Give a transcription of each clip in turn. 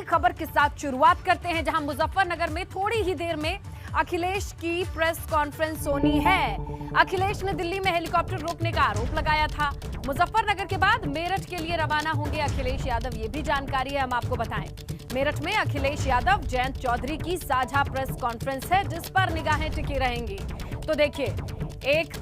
खबर के साथ शुरुआत करते हैं, जहां मुजफ्फरनगर में थोड़ी ही देर में अखिलेश की प्रेस कॉन्फ्रेंस होनी है। अखिलेश ने दिल्ली में हेलीकॉप्टर रोकने का आरोप लगाया था। मुजफ्फरनगर के बाद मेरठ के लिए रवाना होंगे अखिलेश यादव, ये भी जानकारी है, हम आपको बताएं। मेरठ में अखिलेश यादव जयंत चौधरी की साझा प्रेस कॉन्फ्रेंस है, जिस पर निगाहें टिकी रहेंगी। तो देखिए, एक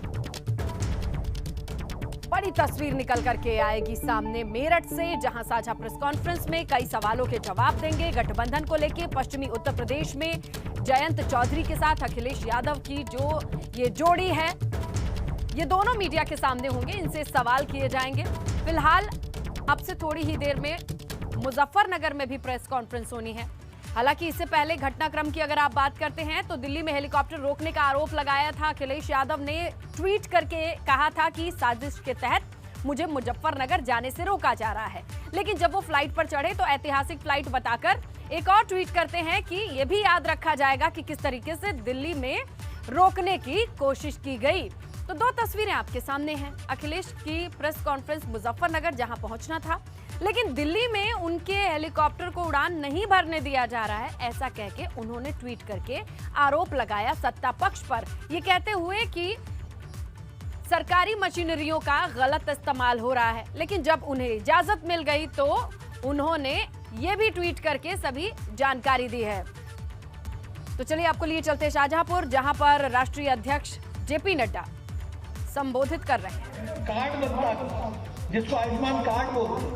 बड़ी तस्वीर निकल करके आएगी सामने मेरठ से, जहां साझा प्रेस कॉन्फ्रेंस में कई सवालों के जवाब देंगे। गठबंधन को लेकर पश्चिमी उत्तर प्रदेश में जयंत चौधरी के साथ अखिलेश यादव की जो ये जोड़ी है, ये दोनों मीडिया के सामने होंगे, इनसे सवाल किए जाएंगे। फिलहाल अब से थोड़ी ही देर में मुजफ्फरनगर में भी प्रेस कॉन्फ्रेंस होनी है। हालांकि इससे पहले घटनाक्रम की अगर आप बात करते हैं तो दिल्ली में हेलीकॉप्टर रोकने का आरोप लगाया था अखिलेश यादव ने। ट्वीट करके कहा था कि साजिश के तहत मुझे मुजफ्फरनगर जाने से रोका जा रहा है। लेकिन जब वो फ्लाइट पर चढ़े तो ऐतिहासिक फ्लाइट बताकर एक और ट्वीट करते हैं कि यह भी याद रखा जाएगा कि किस तरीके से दिल्ली में रोकने की कोशिश की गई। तो दो तस्वीरें आपके सामने हैं। अखिलेश की प्रेस कॉन्फ्रेंस मुजफ्फरनगर जहां पहुंचना था, लेकिन दिल्ली में उनके हेलीकॉप्टर को उड़ान नहीं भरने दिया जा रहा है, ऐसा कह के उन्होंने ट्वीट करके आरोप लगाया सत्ता पक्ष पर, ये कहते हुए कि सरकारी मशीनरियों का गलत इस्तेमाल हो रहा है। लेकिन जब उन्हें इजाजत मिल गई तो उन्होंने ये भी ट्वीट करके सभी जानकारी दी है। तो चलिए आपको लिए चलते शाहजहांपुर, जहां पर राष्ट्रीय अध्यक्ष जेपी नड्डा संबोधित कर रहे हैं। कार्ड बनता है जिसको आयुष्मान कार्ड बोलते हैं,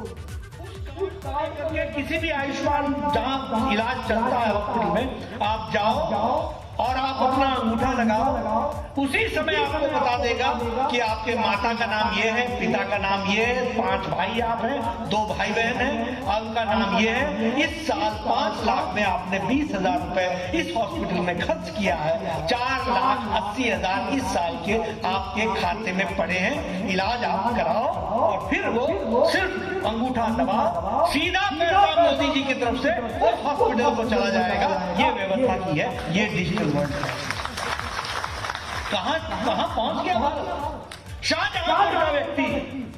उस कार्ड करके किसी भी आयुष्मान जहां इलाज चलता है हॉस्पिटल में आप जाओ और आप अपना अंगूठा लगाओ, उसी समय आपको बता देगा कि आपके माता का नाम ये है, पिता का नाम ये है, 5 भाई आप हैं, 2 भाई बहन हैं, उनका नाम ये है। इस साल 5 लाख में आपने 20,000 रुपए इस हॉस्पिटल में खर्च किया है, 4,80,000 इस साल के आपके खाते में पड़े हैं। इलाज आप कराओ और फिर वो सिर्फ अंगूठा दबाओ, सीधा पैसा मोदी जी की तरफ से उस हॉस्पिटल को चला जाएगा। ये व्यवस्था की है, ये डिजिटल वर्ल्ड है। कहां पहुंच गया भारत। शाहजहांपुर का व्यक्ति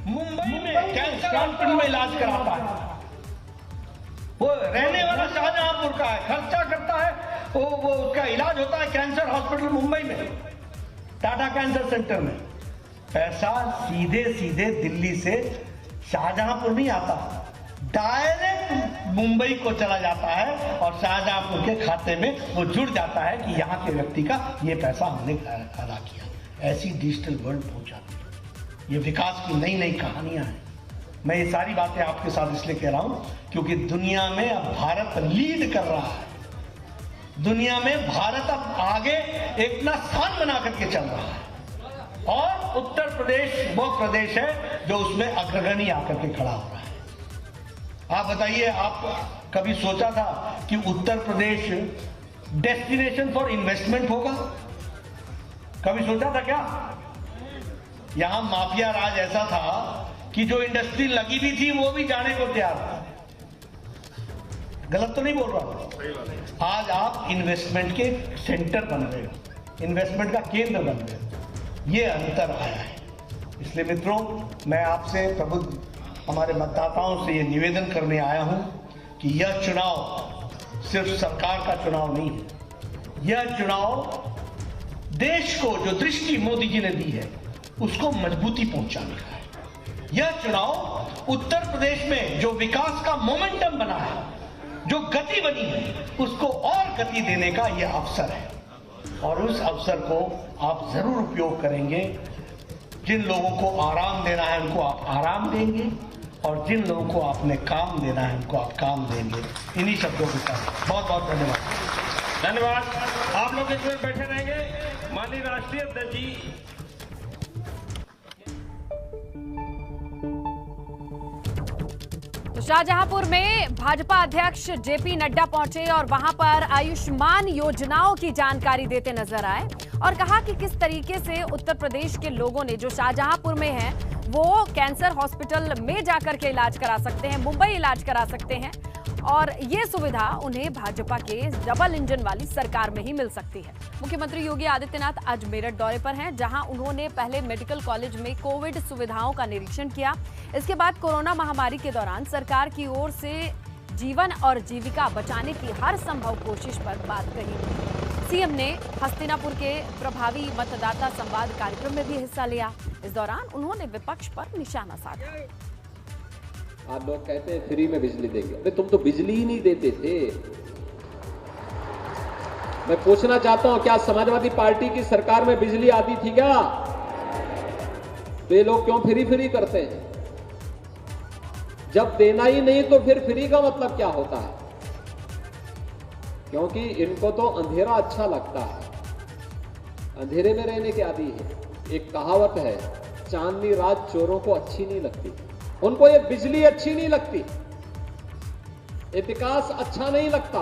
मुंबई में कैंसर हॉस्पिटल में इलाज कराता है, वो रहने वाला शाहजहांपुर का है, खर्चा करता है, वो उसका इलाज होता है कैंसर हॉस्पिटल मुंबई में, टाटा कैंसर सेंटर में। पैसा सीधे सीधे दिल्ली से शाहजहांपुर नहीं आता, डायरेक्ट मुंबई को चला जाता है और शाहजहांपुर के खाते में वो जुड़ जाता है कि यहाँ के व्यक्ति का ये पैसा हमने अदा किया। ऐसी डिजिटल वर्ल्ड पहुंचाती है। ये विकास की नई नई कहानियां हैं। मैं ये सारी बातें आपके साथ इसलिए कह रहा हूं क्योंकि दुनिया में अब भारत लीड कर रहा है। दुनिया में भारत अब आगे एक अपना स्थान बना करके चल रहा है और उत्तर प्रदेश वो प्रदेश है जो उसमें अग्रगणी आकर के खड़ा हो रहा है। आप बताइए, आप कभी सोचा था कि Uttar Pradesh destination for investment होगा? कभी सोचा था क्या? यहां माफिया राज ऐसा था कि जो इंडस्ट्री लगी भी थी वो भी जाने को तैयार था। गलत तो नहीं बोल रहा? आज आप इन्वेस्टमेंट के सेंटर बन रहे हो, इन्वेस्टमेंट का केंद्र बन रहे हो। ये अंतर आया है। इसलिए मित्रों, मैं आपसे प्रबुद्ध हमारे मतदाताओं से ये निवेदन करने आया हूं कि यह चुनाव सिर्फ सरकार का चुनाव नहीं है। यह चुनाव देश को जो दृष्टि मोदी जी ने दी है उसको मजबूती पहुंचाने का है। यह चुनाव उत्तर प्रदेश में जो विकास का मोमेंटम बना है, जो गति बनी है, उसको और गति देने का यह अवसर है और उस अवसर को आप जरूर उपयोग करेंगे। जिन लोगों को आराम देना है उनको आप आराम देंगे और जिन लोगों को आपने काम देना है उनको आप काम देंगे। इन्हीं शब्दों के साथ बहुत बहुत धन्यवाद। धन्यवाद। आप लोग इसमें बैठे रहेंगे। माननीय राष्ट्रीय अध्यक्ष जी। तो शाहजहांपुर में भाजपा अध्यक्ष जेपी नड्डा पहुंचे और वहां पर आयुष्मान योजनाओं की जानकारी देते नजर आए और कहा कि किस तरीके से उत्तर प्रदेश के लोगों ने जो शाहजहांपुर में हैं वो कैंसर हॉस्पिटल में जाकर के इलाज करा सकते हैं, मुंबई इलाज करा सकते हैं और ये सुविधा उन्हें भाजपा के डबल इंजन वाली सरकार में ही मिल सकती है। मुख्यमंत्री योगी आदित्यनाथ आज मेरठ दौरे पर हैं, जहां उन्होंने पहले मेडिकल कॉलेज में कोविड सुविधाओं का निरीक्षण किया। इसके बाद कोरोना महामारी के दौरान सरकार की ओर से जीवन और जीविका बचाने की हर संभव कोशिश पर बात कही। सीएम ने हस्तिनापुर के प्रभावी मतदाता संवाद कार्यक्रम में भी हिस्सा लिया। इस दौरान उन्होंने विपक्ष पर निशाना साधा। आज लोग कहते हैं फ्री में बिजली देंगे, अरे तुम तो बिजली ही नहीं देते थे। मैं पूछना चाहता हूं, क्या समाजवादी पार्टी की सरकार में बिजली आती थी क्या? तो ये लोग क्यों फ्री करते हैं? जब देना ही नहीं तो फिर फ्री का मतलब क्या होता है? क्योंकि इनको तो अंधेरा अच्छा लगता है, अंधेरे में रहने के आदी है। एक कहावत है, चांदनी रात चोरों को अच्छी नहीं लगती। उनको ये बिजली अच्छी नहीं लगती, ये विकास अच्छा नहीं लगता।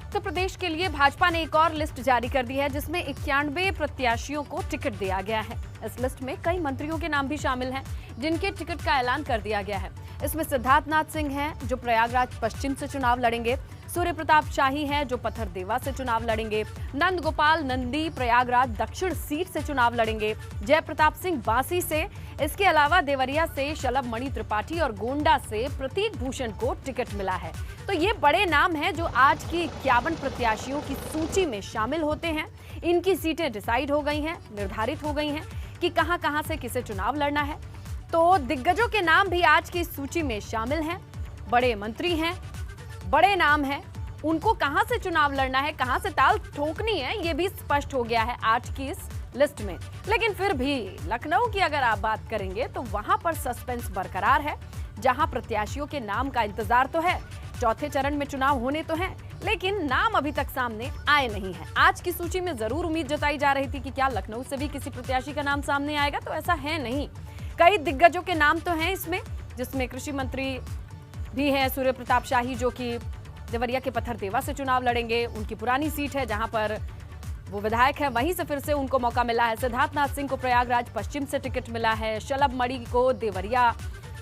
उत्तर प्रदेश के लिए भाजपा ने एक और लिस्ट जारी कर दी है, जिसमें 91 प्रत्याशियों को टिकट दिया गया है। इस लिस्ट में कई मंत्रियों के नाम भी शामिल हैं, जिनके टिकट का ऐलान कर दिया गया है। इसमें सिद्धार्थनाथ सिंह हैं, जो प्रयागराज पश्चिम से चुनाव लड़ेंगे। सूर्य प्रताप शाही हैं, जो पथरदेवा से चुनाव लड़ेंगे। नंद गोपाल नंदी प्रयागराज दक्षिण सीट से चुनाव लड़ेंगे। जय प्रताप सिंह बांसी से, इसके अलावा देवरिया से शलभ मणि त्रिपाठी और गोंडा से प्रतीक भूषण को टिकट मिला है। तो ये बड़े नाम हैं जो आज की 51 प्रत्याशियों की सूची में शामिल होते हैं। इनकी सीटें डिसाइड हो गई हैं, निर्धारित हो गई हैं कि कहां से किसे चुनाव लड़ना है। तो दिग्गजों के नाम भी आज की सूची में शामिल हैं। बड़े मंत्री हैं, बड़े नाम हैं, उनको कहां से चुनाव लड़ना है, कहां से ताल ठोकनी है, ये भी स्पष्ट हो गया है आज की इस लिस्ट में। लेकिन फिर भी लखनऊ की अगर आप बात करेंगे तो वहां पर सस्पेंस बरकरार है, जहां प्रत्याशियों के नाम का इंतजार तो है। चौथे चरण में चुनाव होने तो हैं, लेकिन नाम अभी तक सामने आए नहीं है। आज की सूची में जरूर उम्मीद जताई जा रही थी कि क्या लखनऊ से भी किसी प्रत्याशी का नाम सामने आएगा, तो ऐसा है नहीं। कई दिग्गजों के नाम तो हैं इसमें, जिसमें कृषि मंत्री भी हैं सूर्य प्रताप शाही, जो कि देवरिया के पथरदेवा से चुनाव लड़ेंगे। उनकी पुरानी सीट है, जहां पर वो विधायक है, वहीं से फिर से उनको मौका मिला है। सिद्धार्थनाथ सिंह को प्रयागराज पश्चिम से टिकट मिला है। शलभ मणि को देवरिया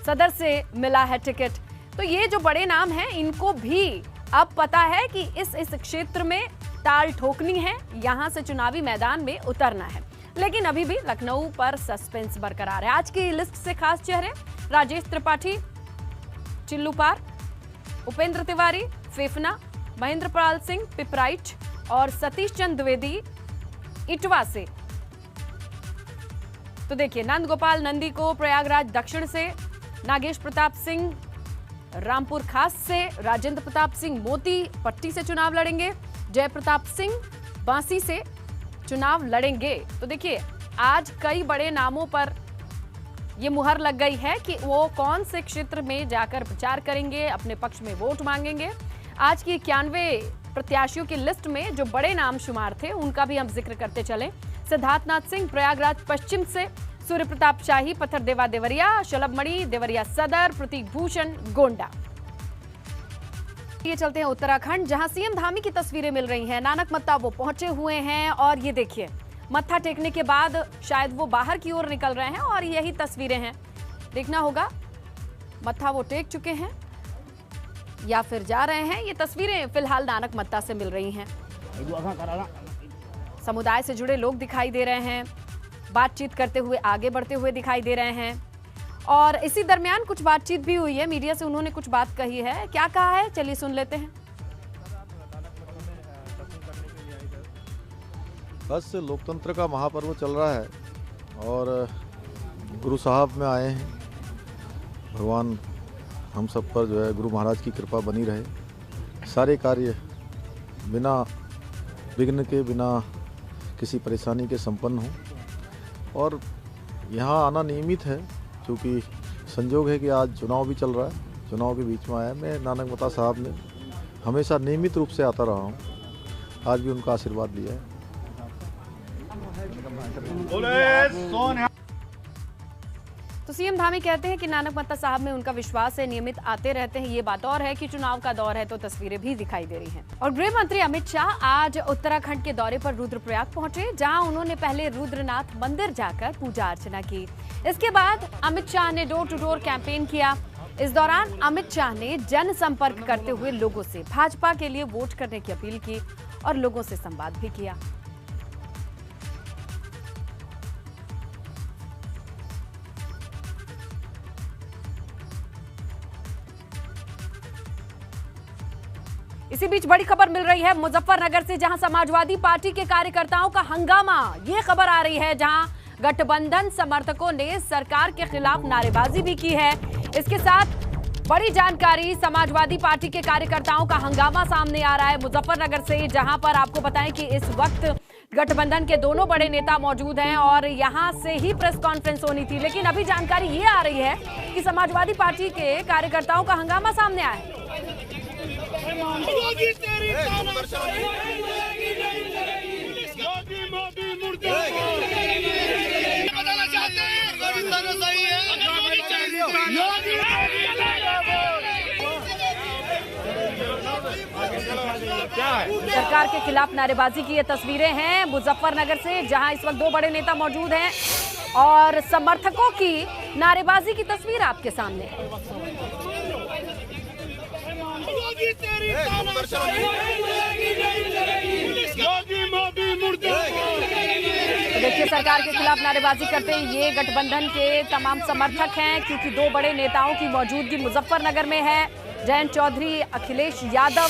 सदर से मिला है टिकट। तो ये जो बड़े नाम हैं, इनको भी अब पता है कि इस क्षेत्र में ताल ठोकनी है, यहां से चुनावी मैदान में उतरना है। लेकिन अभी भी लखनऊ पर सस्पेंस बरकरार है। आज की लिस्ट से खास चेहरे राजेश त्रिपाठी चिल्लूपार, उपेंद्र तिवारी फेफना, महेंद्र पाल सिंह पिपराइच और सतीश चंद द्विवेदी इटवा से। तो देखिए, नंद गोपाल नंदी को प्रयागराज दक्षिण से, नागेश प्रताप सिंह रामपुर खास से, राजेंद्र प्रताप सिंह मोती पट्टी से चुनाव लड़ेंगे। जय प्रताप सिंह बांसी से चुनाव लड़ेंगे। तो देखिए, आज कई बड़े नामों पर ये मुहर लग गई है कि वो कौन से क्षेत्र में जाकर प्रचार करेंगे, अपने पक्ष में वोट मांगेंगे। आज की 91 प्रत्याशियों की लिस्ट में जो बड़े नाम शुमार थे, उनका भी हम जिक्र करते चलें। सिद्धार्थनाथ सिंह प्रयागराज पश्चिम से, सूर्य प्रताप शाही पथरदेवा देवरिया, शलभ मणि देवरिया सदर, प्रतीक भूषण गोंडा। ये चलते हैं उत्तराखंड, जहां सीएम धामी की तस्वीरें मिल रही हैं। नानकमत्ता वो पहुंचे हुए हैं और ये देखिए, मत्था टेकने के बाद शायद वो बाहर की ओर निकल रहे हैं और यही तस्वीरें हैं। देखना होगा मत्था वो टेक चुके हैं या फिर जा रहे हैं। ये तस्वीरें फिलहाल नानकमत्ता से मिल रही हैं। समुदाय से जुड़े लोग दिखाई दे रहे हैं, बातचीत करते हुए आगे बढ़ते हुए दिखाई दे रहे हैं। और इसी दरमियान कुछ बातचीत भी हुई है, मीडिया से उन्होंने कुछ बात कही है। क्या कहा है, चलिए सुन लेते हैं। बस लोकतंत्र का महापर्व चल रहा है और गुरु साहब में आए हैं। भगवान हम सब पर जो है गुरु महाराज की कृपा बनी रहे। सारे कार्य बिना विघ्न के, बिना किसी परेशानी के संपन्न हों। और यहाँ आना नियमित है, क्योंकि संजोग है कि आज चुनाव भी चल रहा है। चुनाव के बीच में आया। मैं नानकमत्ता साहब में हमेशा नियमित रूप से आता रहा हूँ, आज भी उनका आशीर्वाद लिया है। तो सीएम धामी कहते हैं कि नानकमत्ता साहब में उनका विश्वास है, नियमित आते रहते हैं। ये बात और है कि चुनाव का दौर है तो तस्वीरें भी दिखाई दे रही हैं। और गृह मंत्री अमित शाह आज उत्तराखंड के दौरे पर रुद्रप्रयाग पहुंचे, जहां उन्होंने पहले रुद्रनाथ मंदिर जाकर पूजा अर्चना की। इसके बाद अमित शाह ने डोर टू डोर कैंपेन किया। इस दौरान अमित शाह ने जनसंपर्क करते हुए लोगों से भाजपा के लिए वोट करने की अपील की और लोगों से संवाद भी किया। इसी बीच बड़ी खबर मिल रही है मुजफ्फरनगर से, जहां समाजवादी पार्टी के कार्यकर्ताओं का हंगामा। ये खबर आ रही है जहां गठबंधन समर्थकों ने सरकार के खिलाफ नारेबाजी भी की है। इसके साथ बड़ी जानकारी, समाजवादी पार्टी के कार्यकर्ताओं का हंगामा सामने आ रहा है मुजफ्फरनगर से, जहां पर आपको बताएं कि इस वक्त गठबंधन के दोनों बड़े नेता मौजूद हैं और यहां से ही प्रेस कॉन्फ्रेंस होनी थी, लेकिन अभी जानकारी ये आ रही है कि समाजवादी पार्टी के कार्यकर्ताओं का हंगामा सामने आया है। सरकार के खिलाफ नारेबाजी की ये तस्वीरें हैं मुजफ्फरनगर से, जहां इस वक्त दो बड़े नेता मौजूद हैं और समर्थकों की नारेबाजी की तस्वीर आपके सामने है। तो देखिए, सरकार के खिलाफ नारेबाजी करते ये गठबंधन के तमाम समर्थक हैं, क्योंकि दो बड़े नेताओं की मौजूदगी मुजफ्फरनगर में है। जयंत चौधरी, अखिलेश यादव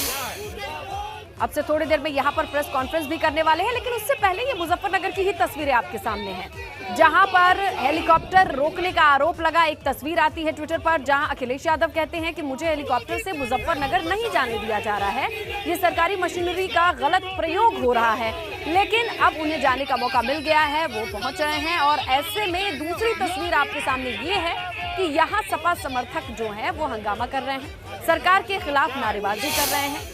अब से थोड़ी देर में यहाँ पर प्रेस कॉन्फ्रेंस भी करने वाले हैं, लेकिन उससे पहले ये मुजफ्फरनगर की ही तस्वीरें आपके सामने हैं, जहां पर हेलीकॉप्टर रोकने का आरोप लगा। एक तस्वीर आती है ट्विटर पर, जहां अखिलेश यादव कहते हैं कि मुझे हेलीकॉप्टर से मुजफ्फरनगर नहीं जाने दिया जा रहा है, ये सरकारी मशीनरी का गलत प्रयोग हो रहा है। लेकिन अब उन्हें जाने का मौका मिल गया है, वो पहुंच रहे हैं। और ऐसे में दूसरी तस्वीर आपके सामने ये है कि यहाँ सपा समर्थक जो हैं वो हंगामा कर रहे हैं, सरकार के खिलाफ नारेबाजी कर रहे हैं।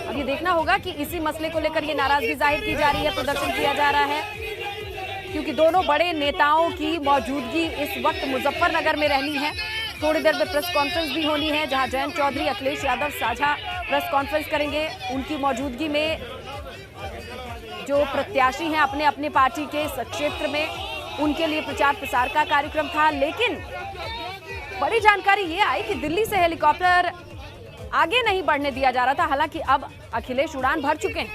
अब ये देखना होगा कि इसी मसले को लेकर ये नाराजगी जाहिर की जा रही है, प्रदर्शन किया जा रहा है, क्योंकि दोनों बड़े नेताओं की मौजूदगी इस वक्त मुजफ्फरनगर में रहनी है। थोड़ी देर में प्रेस कॉन्फ्रेंस भी होनी है, जहां जयंत चौधरी, अखिलेश यादव साझा प्रेस कॉन्फ्रेंस करेंगे। उनकी मौजूदगी में जो प्रत्याशी हैं अपने अपने पार्टी के इस क्षेत्र में, उनके लिए प्रचार प्रसार का कार्यक्रम था। लेकिन बड़ी जानकारी ये आई कि दिल्ली से हेलीकॉप्टर आगे नहीं बढ़ने दिया जा रहा था। हालांकि अब अखिलेश उड़ान भर चुके हैं।